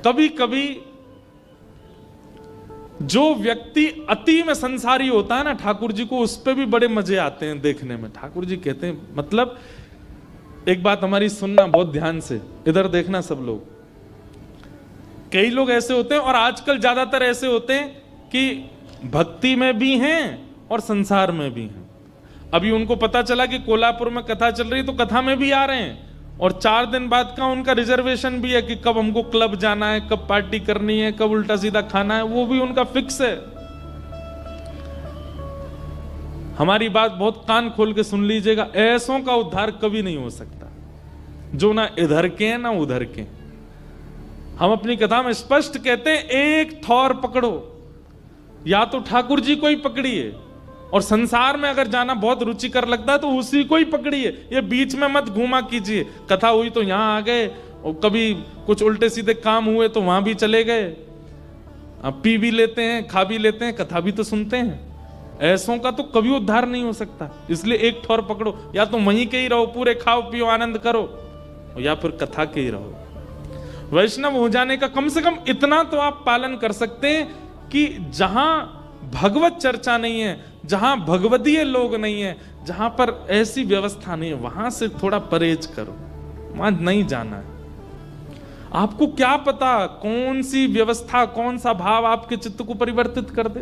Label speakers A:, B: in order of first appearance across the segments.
A: कभी कभी जो व्यक्ति अति में संसारी होता है ना, ठाकुर जी को उस पे भी बड़े मजे आते हैं देखने में। ठाकुर जी कहते हैं, मतलब एक बात हमारी सुनना बहुत ध्यान से, इधर देखना सब लोग। कई लोग ऐसे होते हैं, और आजकल ज्यादातर ऐसे होते हैं कि भक्ति में भी हैं और संसार में भी हैं। अभी उनको पता चला कि कोल्हापुर में कथा चल रही है तो कथा में भी आ रहे हैं, और 4 दिन बाद का उनका रिजर्वेशन भी है कि कब हमको क्लब जाना है, कब पार्टी करनी है, कब उल्टा सीधा खाना है, वो भी उनका फिक्स है। हमारी बात बहुत कान खोल के सुन लीजिएगा, ऐसों का उद्धार कभी नहीं हो सकता जो ना इधर के हैं ना उधर के। हम अपनी कथा में स्पष्ट कहते हैं, एक थौर पकड़ो, या तो ठाकुर जी को ही पकड़िए, और संसार में अगर जाना बहुत रुचिकर लगता है तो उसी को ही पकड़िए, ये बीच में मत घूमा कीजिए। कथा हुई तो यहां आ गए, और कभी कुछ उल्टे सीधे काम हुए तो वहां भी चले गए। अब पी भी लेते हैं, खा भी लेते हैं, कथा भी तो सुनते हैं। ऐसों का तो कभी उद्धार नहीं हो सकता। इसलिए एक ठौर पकड़ो, या तो वहीं के ही रहो, पूरे खाओ पियो आनंद करो, या फिर कथा के ही रहो। वैष्णव हो जाने का कम से कम इतना तो आप पालन कर सकते हैं कि जहां भगवत चर्चा नहीं है, जहां भगवदीय लोग नहीं है, जहां पर ऐसी व्यवस्था नहीं है, वहां से थोड़ा परहेज करो, वहां नहीं जाना है। आपको क्या पता कौन सी व्यवस्था, कौन सा भाव आपके चित्त को परिवर्तित कर दे।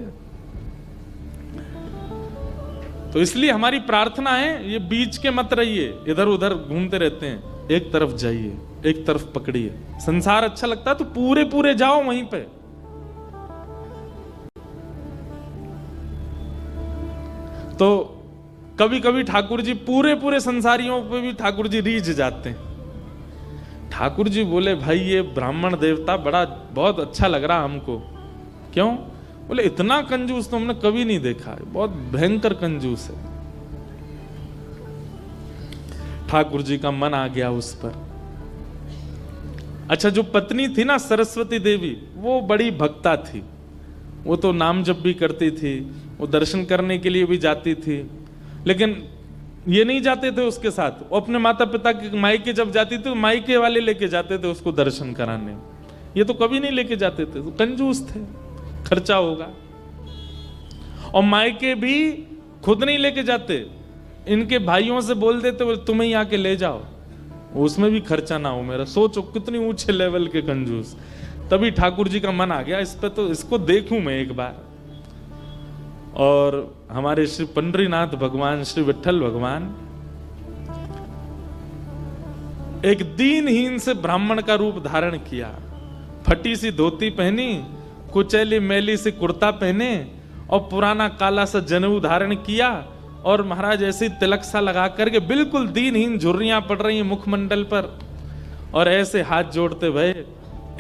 A: तो इसलिए हमारी प्रार्थना है, ये बीच के मत रहिए, इधर उधर घूमते रहते हैं, एक तरफ जाइए, एक तरफ पकड़िए। संसार अच्छा लगता है तो पूरे पूरे जाओ वहीं पे। तो कभी कभी ठाकुर जी पूरे पूरे संसारियों पे भी ठाकुर जी रीझ जाते हैं। ठाकुर जी बोले, भाई ये ब्राह्मण देवता बड़ा बहुत अच्छा लग रहा हमको। क्यों? बोले इतना कंजूस तो हमने कभी नहीं देखा है, बहुत भयंकर कंजूस है। ठाकुर जी का मन आ गया उस पर। अच्छा, जो पत्नी थी ना सरस्वती देवी, वो बड़ी भक्ता थी, वो तो नाम जप भी करती थी, वो दर्शन करने के लिए भी जाती थी, लेकिन ये नहीं जाते थे उसके साथ। वो अपने माता पिता के मायके जब जाती थी तो मायके वाले लेके जाते थे उसको दर्शन कराने, ये तो कभी नहीं लेके जाते थे, तो कंजूस थे, खर्चा होगा। और मायके भी खुद नहीं लेके जाते, इनके भाइयों से बोल देते तुम्हें ही आके ले जाओ, उसमें भी खर्चा ना हो मेरा। सोचो कितनी ऊंचे लेवल के कंजूस। तभी ठाकुर जी का मन आ गया इस पे, तो इसको देखूं मैं एक बार। और हमारे श्री पंडरीनाथ भगवान, श्री विठल भगवान एक दीनहीन से ब्राह्मण का रूप धारण किया, फटी सी धोती पहनी, कुचैली मैली सी कुर्ता पहने, और पुराना काला सा जनेऊ धारण किया, और महाराज ऐसे तिलक सा लगा करके बिल्कुल दीनहीन, झुर्रियां पड़ रही हैं मुखमंडल पर, और ऐसे हाथ जोड़ते भय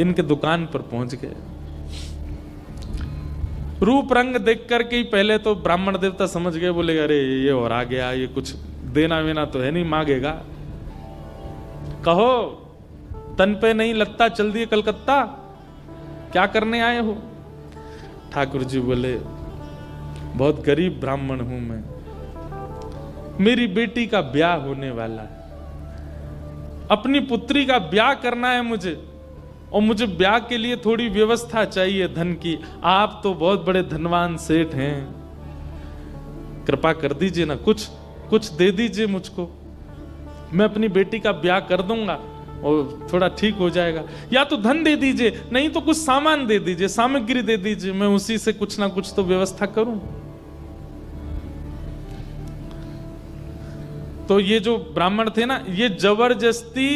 A: इनके दुकान पर पहुंच गए। रूप रंग देख करके ही पहले तो ब्राह्मण देवता समझ गए, बोले अरे ये और आ गया, ये कुछ देना वेना तो है नहीं, मांगेगा। कहो तन पे नहीं लगता, चल दिए कलकत्ता, क्या करने आए हो? ठाकुर जी बोले बहुत गरीब ब्राह्मण हूं मैं, मेरी बेटी का ब्याह होने वाला है, अपनी पुत्री का ब्याह करना है मुझे, और मुझे ब्याह के लिए थोड़ी व्यवस्था चाहिए धन की। आप तो बहुत बड़े धनवान सेठ हैं, कृपा कर दीजिए ना, कुछ दे दीजिए मुझको, मैं अपनी बेटी का ब्याह कर दूंगा और थोड़ा ठीक हो जाएगा। या तो धन दे दीजिए, नहीं तो कुछ सामान दे दीजिए, सामग्री दे दीजिए, मैं उसी से कुछ ना कुछ तो व्यवस्था करूं। तो ये जो ब्राह्मण थे ना, ये जबरदस्ती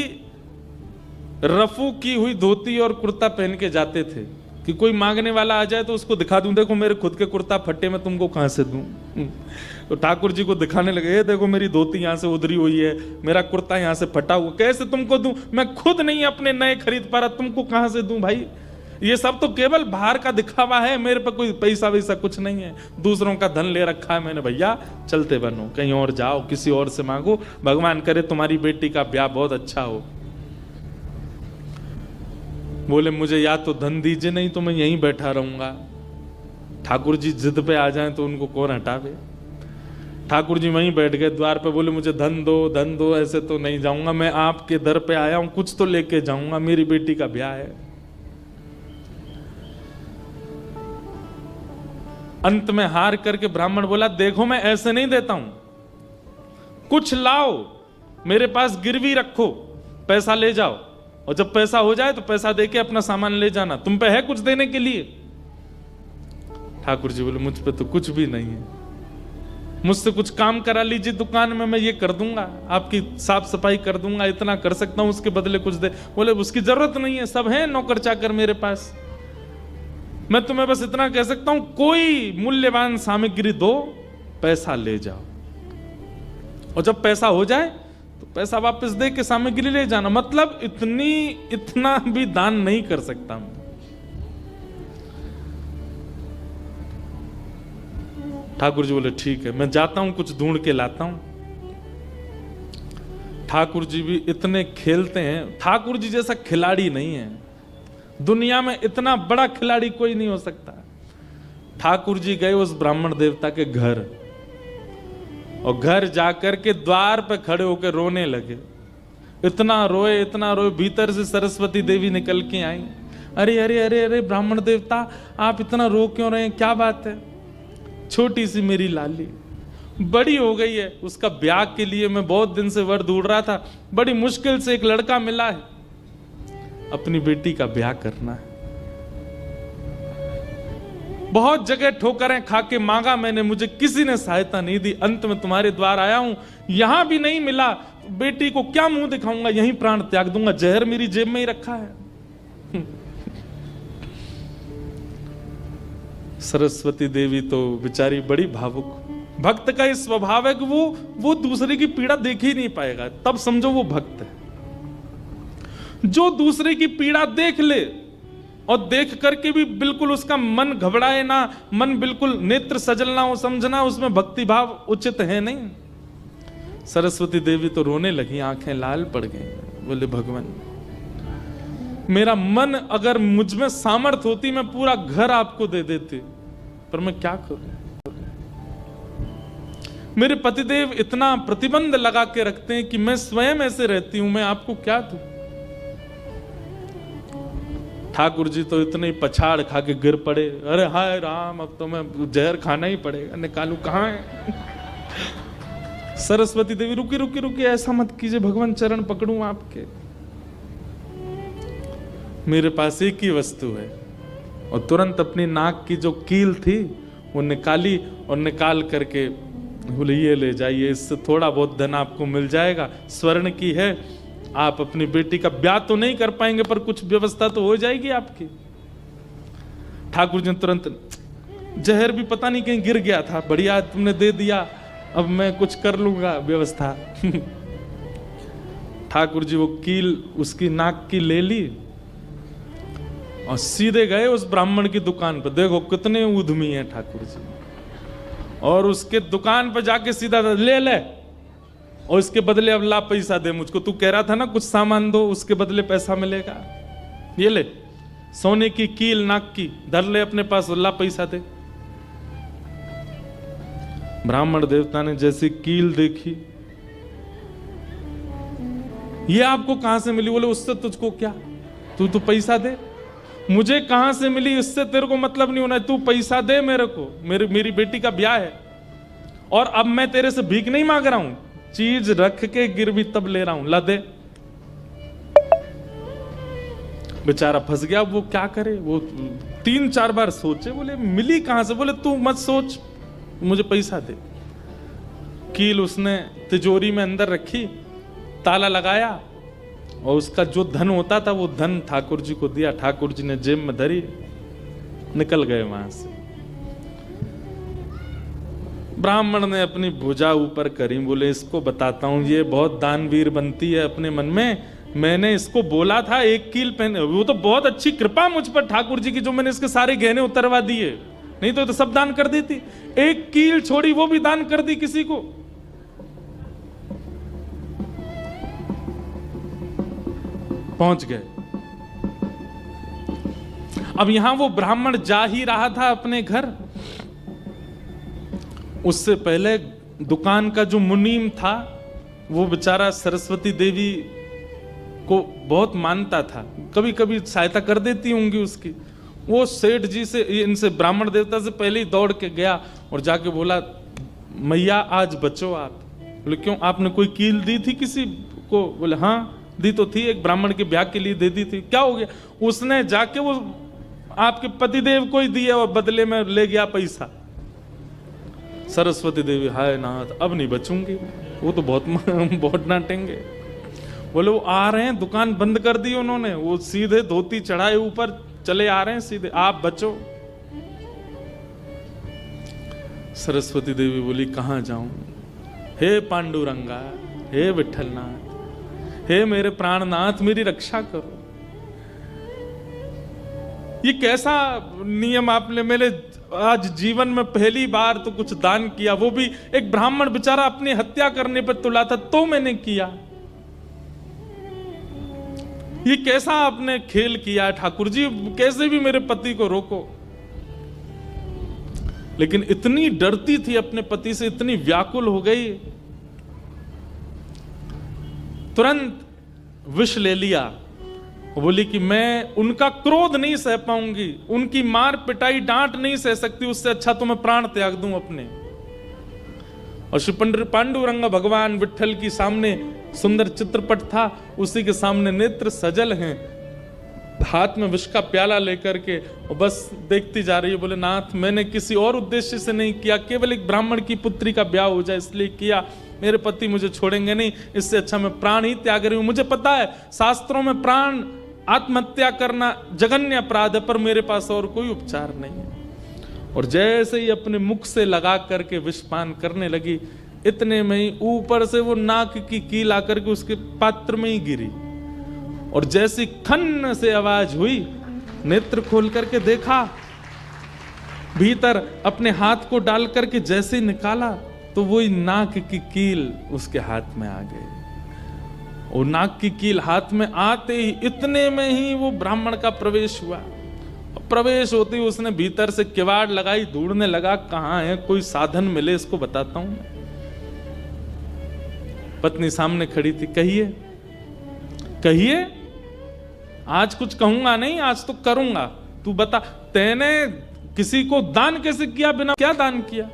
A: रफू की हुई धोती और कुर्ता पहन के जाते थे कि कोई मांगने वाला आ जाए तो उसको दिखा दूं, देखो मेरे खुद के कुर्ता फटे, मैं तुमको कहां से दूं। तो ठाकुर जी को दिखाने लगे, ये देखो मेरी धोती यहां से उधरी हुई है, मेरा कुर्ता यहां से फटा हुआ, कैसे तुमको दूं, मैं खुद नहीं अपने नए खरीद पा रहा, तुमको कहां से दूं भाई। ये सब तो केवल बाहर का दिखावा है, मेरे पे कोई पैसा वैसा कुछ नहीं है, दूसरों का धन ले रखा है मैंने। भैया चलते बनो, कहीं और जाओ, किसी और से मांगो, भगवान करे तुम्हारी बेटी का ब्याह बहुत अच्छा हो। बोले मुझे या तो धन दीजिए, नहीं तो मैं यहीं बैठा रहूंगा। ठाकुर जी जिद पे आ जाएं तो उनको कौन हटावे। ठाकुर जी वहीं बैठ गए द्वार पे, बोले मुझे धन दो, ऐसे तो नहीं जाऊंगा, मैं आपके दर पे आया हूं, कुछ तो लेके जाऊंगा, मेरी बेटी का ब्याह है। अंत में हार करके ब्राह्मण बोला, देखो मैं ऐसे नहीं देता हूं, कुछ लाओ, मेरे पास गिरवी रखो, पैसा ले जाओ, और जब पैसा हो जाए तो पैसा देके अपना सामान ले जाना, तुम पे है कुछ देने के लिए? ठाकुर जी बोले, मुझ पे तो कुछ भी नहीं है, मुझसे कुछ काम करा लीजिए दुकान में, मैं ये कर दूंगा, आपकी साफ सफाई कर दूंगा, इतना कर सकता हूं, उसके बदले कुछ दे। बोले उसकी जरूरत नहीं है, सब है नौकर चाकर मेरे पास, मैं तुम्हें बस इतना कह सकता हूं, कोई मूल्यवान सामग्री दो, पैसा ले जाओ, और जब पैसा हो जाए तो पैसा वापस दे के सामग्री ले जाना। मतलब इतना भी दान नहीं कर सकता मैं। ठाकुर जी बोले, ठीक है, मैं जाता हूं, कुछ ढूंढ के लाता हूं। ठाकुर जी भी इतने खेलते हैं, ठाकुर जी जैसा खिलाड़ी नहीं है दुनिया में, इतना बड़ा खिलाड़ी कोई नहीं हो सकता। ठाकुर जी गए उस ब्राह्मण देवता के घर, और घर जाकर के द्वार पे खड़े होकर रोने लगे। इतना रोए, भीतर से सरस्वती देवी निकल के आई। अरे अरे अरे अरे ब्राह्मण देवता, आप इतना रो क्यों रहे हैं, क्या बात है? छोटी सी मेरी लाली बड़ी हो गई है, उसका ब्याह के लिए मैं बहुत दिन से वर ढूंढ रहा था, बड़ी मुश्किल से एक लड़का मिला है, अपनी बेटी का ब्याह करना है। बहुत जगह ठोकरें खा के मांगा मैंने, मुझे किसी ने सहायता नहीं दी, अंत में तुम्हारे द्वार आया हूं, यहां भी नहीं मिला, बेटी को क्या मुंह दिखाऊंगा, यहीं प्राण त्याग दूंगा, जहर मेरी जेब में ही रखा है। सरस्वती देवी तो बेचारी बड़ी भावुक, भक्त का ये स्वभाव है कि वो दूसरे की पीड़ा देख ही नहीं पाएगा, तब समझो वो भक्त है। जो दूसरे की पीड़ा देख ले और देख करके भी बिल्कुल उसका मन घबराए ना, मन बिल्कुल नेत्र सजल ना हो, समझना उसमें भक्ति भाव उचित है नहीं। सरस्वती देवी तो रोने लगी, आंखें लाल पड़ गई। बोले, भगवान मेरा मन अगर मुझ में सामर्थ होती मैं पूरा घर आपको दे देती, पर मैं क्या करूं? मेरे पतिदेव इतना प्रतिबंध लगा के रखते हैं कि मैं स्वयं ऐसे रहती हूं, मैं आपको क्या दूं? ठाकुर जी तो इतने ही पछाड़ खा के गिर पड़े। अरे हाय राम, अब तो मैं जहर खाना ही पड़ेगा, निकालू कहां है? सरस्वती देवी, रुकी रुकी रुकी, ऐसा मत कीजिए भगवान, चरण पकड़ूं आपके, मेरे पास एक ही वस्तु है। और तुरंत अपनी नाक की जो कील थी वो निकाली, और निकाल करके बोले, ये ले जाइए, इससे थोड़ा बहुत धन आपको मिल जाएगा, स्वर्ण की है, आप अपनी बेटी का ब्याह तो नहीं कर पाएंगे पर कुछ व्यवस्था तो हो जाएगी आपकी। ठाकुर जी तुरंत, जहर भी पता नहीं कहीं गिर गया था, बढ़िया तुमने दे दिया, अब मैं कुछ कर लूंगा व्यवस्था। ठाकुर जी वो कील उसकी नाक की ले ली और सीधे गए उस ब्राह्मण की दुकान पर। देखो कितने उद्यमी हैं ठाकुर जी, और उसके दुकान पर जाके सीधा ले और इसके बदले अब ला पैसा दे मुझको, तू कह रहा था ना कुछ सामान दो उसके बदले पैसा मिलेगा, ये ले सोने की कील नाक की धर ले अपने पास, ला पैसा दे। ब्राह्मण देवता ने जैसी कील देखी, ये आपको कहां से मिली? बोले, उससे तुझको क्या, तू तो पैसा दे। मुझे कहां से मिली इससे तेरे को मतलब नहीं होना है, तू पैसा दे मेरे को, मेरी बेटी का ब्याह है, और अब मैं तेरे से भीख नहीं मांग रहा हूं, चीज रख के गिरवी तब ले रहा हूं, ला दे। बेचारा फंस गया, वो क्या करे, वो 3-4 बार सोचे, बोले मिली कहां से? बोले तू मत सोच, मुझे पैसा दे। कील उसने तिजोरी में अंदर रखी, ताला लगाया, और उसका जो धन होता था वो धन ठाकुर जी को दिया। ठाकुर जी ने जेब में धरी, निकल गए वहां से। ब्राह्मण ने अपनी भुजा ऊपर करी, बोले इसको बताता हूं, ये बहुत दानवीर बनती है अपने मन में, मैंने इसको बोला था एक कील पहने, वो तो बहुत अच्छी कृपा मुझ पर ठाकुर जी की, जो मैंने इसके सारे गहने उतरवा दिए, नहीं तो सब दान कर देती, एक कील छोड़ी वो भी दान कर दी किसी को। पहुंच गए। अब यहां वो ब्राह्मण जा ही रहा था अपने घर, उससे पहले दुकान का जो मुनीम था वो बेचारा सरस्वती देवी को बहुत मानता था, कभी कभी सहायता कर देती होंगी उसकी। वो सेठ जी से, इनसे ब्राह्मण देवता से पहले ही दौड़ के गया और जाके बोला, मैया आज बचो आप। बोले क्यों, आपने कोई कील दी थी किसी को? बोले हाँ दी तो थी, एक ब्राह्मण के ब्याह के लिए दे दी थी। क्या हो गया? उसने जाके वो आपके पतिदेव को ही दिया और बदले में ले गया पैसा। सरस्वती देवी, हाय नाथ अब नहीं बचूंगी, वो तो बहुत डांटेंगे। बोले वो आ रहे हैं, दुकान बंद कर दी उन्होंने, वो सीधे धोती चढ़ाए ऊपर चले आ रहे हैं सीधे, आप बचो। सरस्वती देवी बोली कहां जाऊं? हे पांडुरंगा, हे विठलनाथ, हे मेरे प्राणनाथ, मेरी रक्षा करो। ये कैसा नियम आपने मेरे आज जीवन में पहली बार तो कुछ दान किया, वो भी एक ब्राह्मण बेचारा अपनी हत्या करने पर तुला था तो मैंने किया। ये कैसा आपने खेल किया ठाकुर जी, कैसे भी मेरे पति को रोको। लेकिन इतनी डरती थी अपने पति से, इतनी व्याकुल हो गई, तुरंत विष ले लिया। बोली कि मैं उनका क्रोध नहीं सह पाऊंगी, उनकी मार पिटाई डांट नहीं सह सकती, उससे अच्छा तो मैं प्राण त्याग दूं अपने। और श्री पांडुरंग भगवान विठल की सामने सुंदर चित्रपट था, उसी के सामने नेत्र सजल हैं, हाथ में विष का प्याला लेकर के, और बस देखती जा रही है। बोले नाथ मैंने किसी और उद्देश्य से नहीं किया, केवल एक ब्राह्मण की पुत्री का ब्याह हो जाए इसलिए किया, मेरे पति मुझे छोड़ेंगे नहीं, इससे अच्छा मैं प्राण ही त्याग रही हूं। मुझे पता है शास्त्रों में प्राण आत्महत्या करना जघन्य अपराध है, पर मेरे पास और कोई उपचार नहीं है। और जैसे ही अपने मुख से लगा करके विषपान करने लगी, इतने में ही ऊपर से वो नाक की कील आकर के उसके पात्र में ही गिरी। और जैसी खन्न से आवाज हुई, नेत्र खोल करके देखा, भीतर अपने हाथ को डाल करके जैसे ही निकाला तो वही नाक की कील उसके हाथ में आ गई। और नाक की कील हाथ में आते ही इतने में ही वो ब्राह्मण का प्रवेश हुआ। प्रवेश होते ही उसने भीतर से किवाड़ लगाई, ढूंढने लगा कहां है, कोई साधन मिले इसको बताता हूं। पत्नी सामने खड़ी थी, कहिए कहिए, आज कुछ कहूंगा नहीं, आज तो करूंगा, तू बता तैने किसी को दान कैसे किया, बिना क्या दान किया,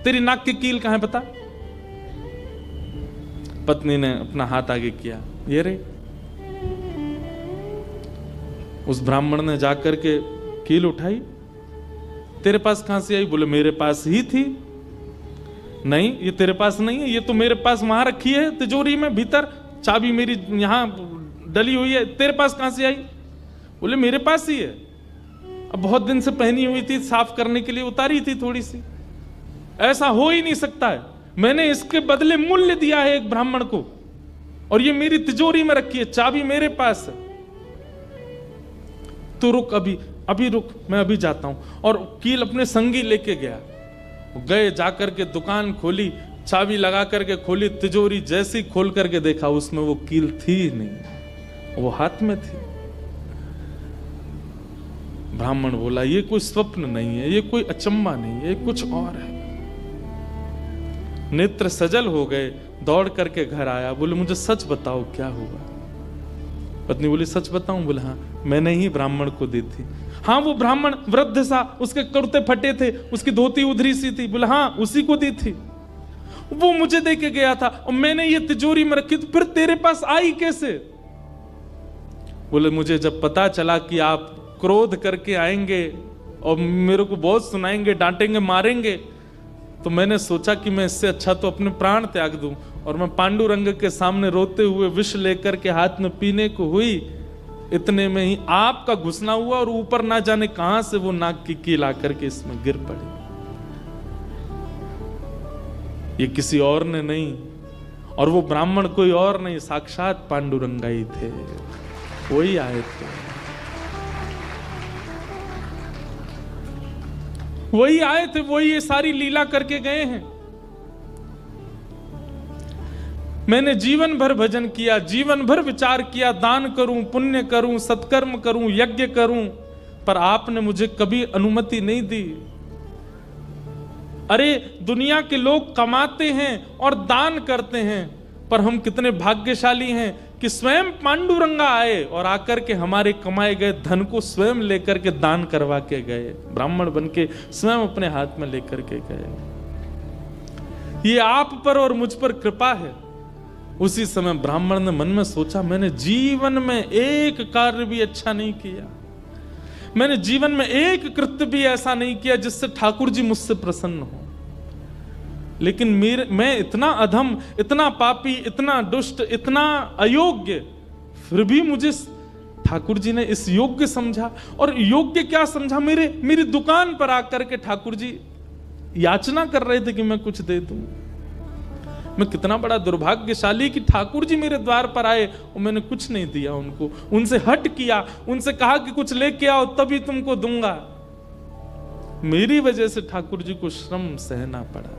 A: तेरी नाक की कील कहां है बता। पत्नी ने अपना हाथ आगे किया, ये रे। उस ब्राह्मण ने जाकर के कील उठाई, तेरे पास कहां से आई? बोले मेरे पास ही थी। नहीं ये तेरे पास नहीं है, ये तो मेरे पास वहां रखी है तिजोरी में भीतर, चाबी मेरी यहां डली हुई है, तेरे पास कहां से आई? बोले मेरे पास ही है, अब बहुत दिन से पहनी हुई थी, साफ करने के लिए उतारी थी थोड़ी सी। ऐसा हो ही नहीं सकता है, मैंने इसके बदले मूल्य दिया है एक ब्राह्मण को, और ये मेरी तिजोरी में रखी है, चाबी मेरे पास है। तो रुक, अभी रुक, मैं अभी जाता हूं। और कील अपने संगी लेके गया, गए जाकर के दुकान खोली, चाबी लगा करके खोली तिजोरी, जैसी खोल करके देखा उसमें वो कील थी नहीं, वो हाथ में थी। ब्राह्मण बोला ये कोई स्वप्न नहीं है, ये कोई अचंबा नहीं है, ये कुछ और है। नेत्र सजल हो गए, दौड़ करके घर आया, बोले मुझे सच बताओ क्या हुआ। पत्नी बोली सच बताऊं? बोले हाँ, मैंने ही ब्राह्मण को दी थी। हाँ वो ब्राह्मण वृद्ध सा, उसके कुर्ते फटे थे, उसकी धोती उधरी सी थी। बोले हाँ उसी को दी थी, वो मुझे दे के गया था और मैंने ये तिजोरी में रखी, तो फिर तेरे पास आई कैसे? बोले मुझे जब पता चला कि आप क्रोध करके आएंगे और मेरे को बहुत सुनाएंगे, डांटेंगे, मारेंगे, तो मैंने सोचा कि मैं इससे अच्छा तो अपने प्राण त्याग दूं। और मैं पांडुरंग के सामने रोते हुए विष लेकर के हाथ में पीने को हुई, इतने में ही आपका घुसना हुआ और ऊपर ना जाने कहां से वो नाक की कील आकर के इसमें गिर पड़ी। ये किसी और ने नहीं, और वो ब्राह्मण कोई और नहीं, साक्षात पांडुरंगा ही थे, वही आए थे, वही आए थे, वही ये सारी लीला करके गए हैं। मैंने जीवन भर भजन किया, जीवन भर विचार किया, दान करूं, पुण्य करूं, सत्कर्म करूं, यज्ञ करूं, पर आपने मुझे कभी अनुमति नहीं दी। अरे दुनिया के लोग कमाते हैं और दान करते हैं, पर हम कितने भाग्यशाली हैं कि स्वयं पांडुरंगा आए और आकर के हमारे कमाए गए धन को स्वयं लेकर के दान करवा के गए, ब्राह्मण बन के स्वयं अपने हाथ में लेकर के गए। ये आप पर और मुझ पर कृपा है। उसी समय ब्राह्मण ने मन में सोचा, मैंने जीवन में एक कार्य भी अच्छा नहीं किया, मैंने जीवन में एक कृत्य भी ऐसा नहीं किया जिससे ठाकुर जी मुझसे प्रसन्न हो, लेकिन मैं इतना अधम, इतना पापी, इतना दुष्ट, इतना अयोग्य, फिर भी मुझे ठाकुर जी ने इस योग्य समझा। और योग्य क्या समझा, मेरी दुकान पर आकर के ठाकुर जी याचना कर रहे थे कि मैं कुछ दे दूं। मैं कितना बड़ा दुर्भाग्यशाली कि ठाकुर जी मेरे द्वार पर आए और मैंने कुछ नहीं दिया उनको, उनसे हट किया, उनसे कहा कि कुछ लेके आओ तभी तुमको दूंगा। मेरी वजह से ठाकुर जी को श्रम सहना पड़ा।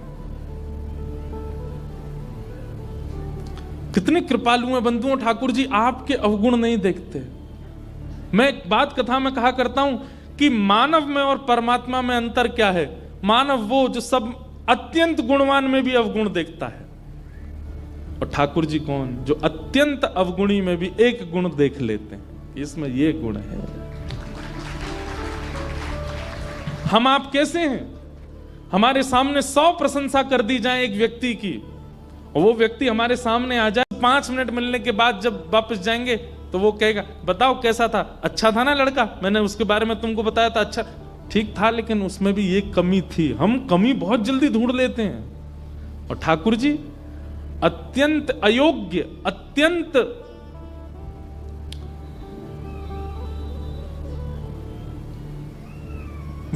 A: कितने कृपालु हैं बंधुओं ठाकुर जी, आपके अवगुण नहीं देखते। मैं एक बात कथा में कहा करता हूं कि मानव में और परमात्मा में अंतर क्या है। मानव वो जो सब अत्यंत गुणवान में भी अवगुण देखता है, और ठाकुर जी कौन, जो अत्यंत अवगुणी में भी एक गुण देख लेते हैं, इसमें ये गुण है। हम आप कैसे हैं, हमारे सामने 100 प्रशंसा कर दी जाए एक व्यक्ति की, और वो व्यक्ति हमारे सामने आ जाए, 5 मिनट मिलने के बाद जब वापस जाएंगे तो वो कहेगा, बताओ कैसा था, अच्छा था ना लड़का, मैंने उसके बारे में तुमको बताया था, अच्छा ठीक था, लेकिन उसमें भी ये कमी थी। हम कमी बहुत जल्दी ढूंढ लेते हैं। और ठाकुर जी अत्यंत अयोग्य, अत्यंत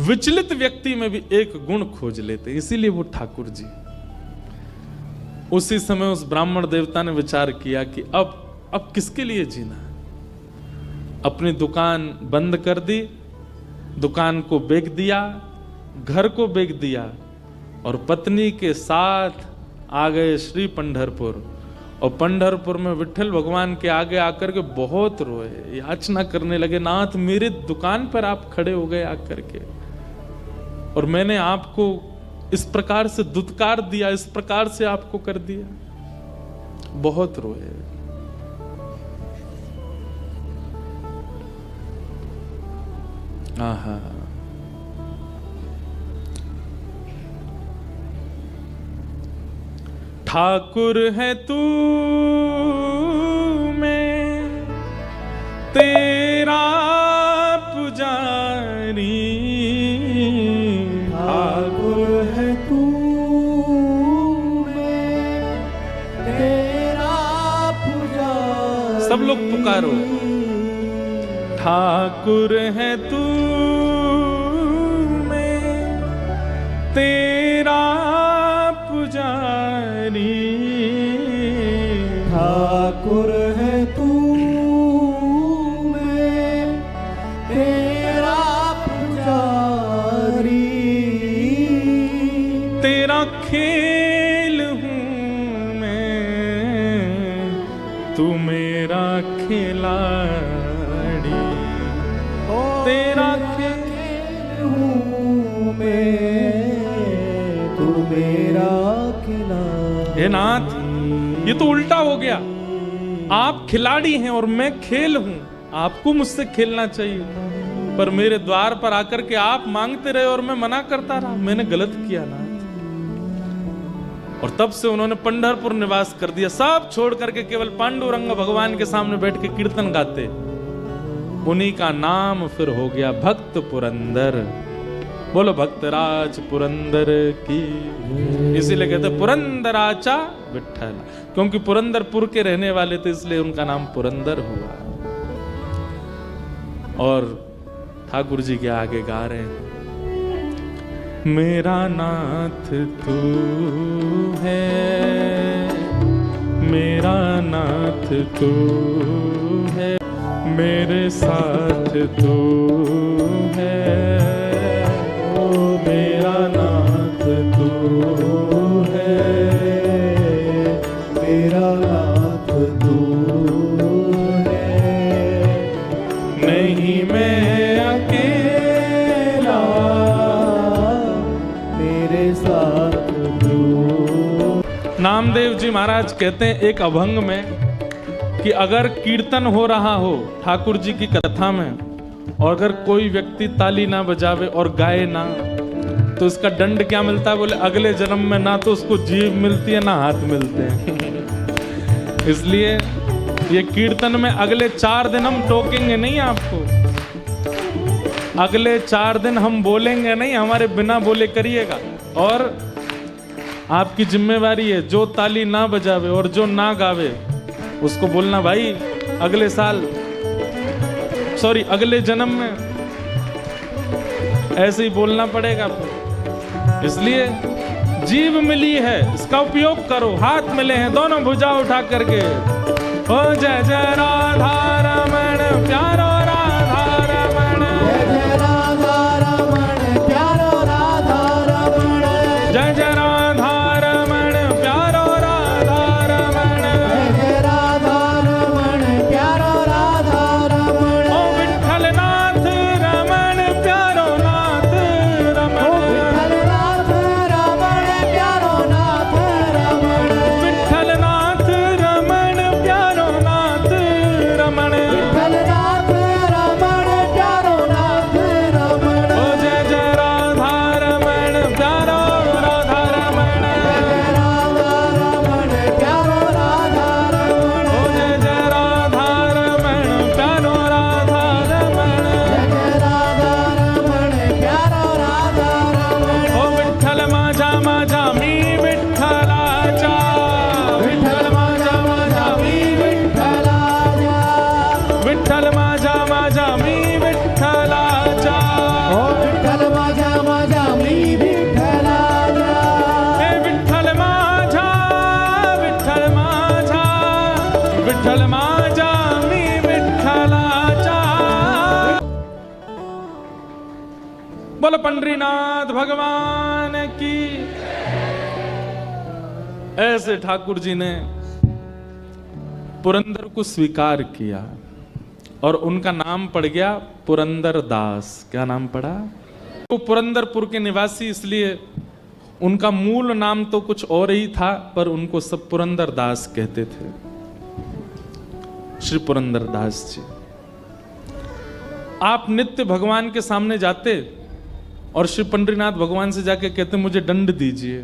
A: विचलित व्यक्ति में भी एक गुण खोज लेते, इसीलिए वो ठाकुर जी। उसी समय उस ब्राह्मण देवता ने विचार किया कि अब किसके लिए जीना। अपनी दुकान बंद कर दी, दुकान को बेच दिया, घर को बेच दिया, और पत्नी के साथ आ गए श्री पंढरपुर। और पंढरपुर में विठल भगवान के आगे आकर के बहुत रोए, याचना करने लगे, नाथ मेरे दुकान पर आप खड़े हो गए आकर के, और मैंने आपको इस प्रकार से दुत्कार दिया, इस प्रकार से आपको कर दिया। बहुत रोए। आहा, ठाकुर है तू मैं तेरा पुजारी,
B: ठाकुर है तू मैं तेरा पुजारी।
A: सब लोग पुकारो, ठाकुर है तू मैं तेरा पुजारी,
B: ठाकुर है तू मैं तेरा पुजारी।
A: तेरा खेल हूँ मैं, तू मेरा खिलाड़ी, तेरा
B: खेल हूँ मैं, तू मेरा खिलाड़ी।
A: हे नाथ, ये तो उल्टा हो गया। आप खिलाड़ी हैं और मैं खेल हूं, आपको मुझसे खेलना चाहिए, पर मेरे द्वार पर आकर के आप मांगते रहे और मैं मना करता रहा। मैंने गलत किया ना। और तब से उन्होंने पंढरपुर निवास कर दिया, सब छोड़ करके केवल पांडुरंग भगवान के सामने बैठ के कीर्तन गाते। उन्हीं का नाम फिर हो गया भक्त पुरंदर। बोलो भक्तराज पुरंदर की। इसीलिए कहते पुरंदराचा विठ्ठल, क्योंकि पुरंदरपुर के रहने वाले थे, इसलिए उनका नाम पुरंदर हुआ। और ठाकुर जी के आगे गा रहे हैं, मेरा नाथ तू है, मेरा नाथ तू है, मेरे साथ तू है, मेरा नाथ तू है,
B: मेरा नाथ तू है,
A: नहीं मैं अकेला,
B: मेरे साथ तू।
A: नामदेव जी महाराज कहते हैं एक अभंग में कि अगर कीर्तन हो रहा हो ठाकुर जी की कथा में और अगर कोई व्यक्ति ताली ना बजावे और गाए ना, तो इसका दंड क्या मिलता है? बोले अगले जन्म में ना तो उसको जीभ मिलती है ना हाथ मिलते हैं। इसलिए ये कीर्तन में अगले 4 दिन हम टोकेंगे नहीं आपको, अगले 4 दिन हम बोलेंगे नहीं, हमारे बिना बोले करिएगा। और आपकी जिम्मेवारी है, जो ताली ना बजावे और जो ना गावे उसको बोलना भाई अगले साल, सॉरी अगले जन्म में ऐसे ही बोलना पड़ेगा आपको। इसलिए जीभ मिली है, इसका उपयोग करो। हाथ मिले हैं, दोनों भुजा उठा करके ओ जय जय राधा रमण प्यारो राधा रमण,
B: जय राधा रमण प्यारो राधा रमण,
A: जय जय राधा रमण प्यारो राधा रमण,
B: जय राधा रमण प्यारो राधा रमण,
A: ओ विठ्ठल नाथ रमण प्यारो नाथ रमण,
B: विठ्ठलनाथ रमण प्यारो नाथ रमण,
A: विठ्ठल नाथ रमण प्यारो नाथ रमण,
B: विठ्ठलनाथ रमण प्यारो नाथ रमण,
A: ओ जय जय राधा रमण प्यारो राधा रमण,
B: जय राधा रमण प्यारो राधा रमण,
A: ओ जय जय राधा रमण प्यारो राधा रमण,
B: जय राधा रमण प्यारो राधा रमण,
A: ओ विठ्ठल माझा माझा मी विठ्ठलाचा,
B: विठ्ठल माझा माझा मी विठ्ठलाचा,
A: विठ्ठल माझा माझा मी विठ्ठलाचा,
B: ओ विठ्ठल माझा माझा मी विठ्ठलाचा,
A: हे विठ्ठल माझा विठ्ठल माझा विठ्ठल माझा मी विठ्ठलाचा। बोलो पंडरीनाथ भगवान की। ऐसे ठाकुर जी ने पुरंदर को स्वीकार किया और उनका नाम पड़ गया पुरंदर दास। क्या नाम पड़ा? वो पुरंदरपुर के निवासी, इसलिए उनका मूल नाम तो कुछ और ही था, पर उनको सब पुरंदर दास कहते थे। श्री पुरंदर दास जी, आप नित्य भगवान के सामने जाते और श्री पंडरीनाथ भगवान से जाके कहते मुझे दंड दीजिए।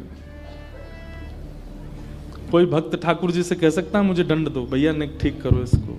A: कोई भक्त ठाकुर जी से कह सकता है मुझे दंड दो, भैया नहीं ठीक करो इसको?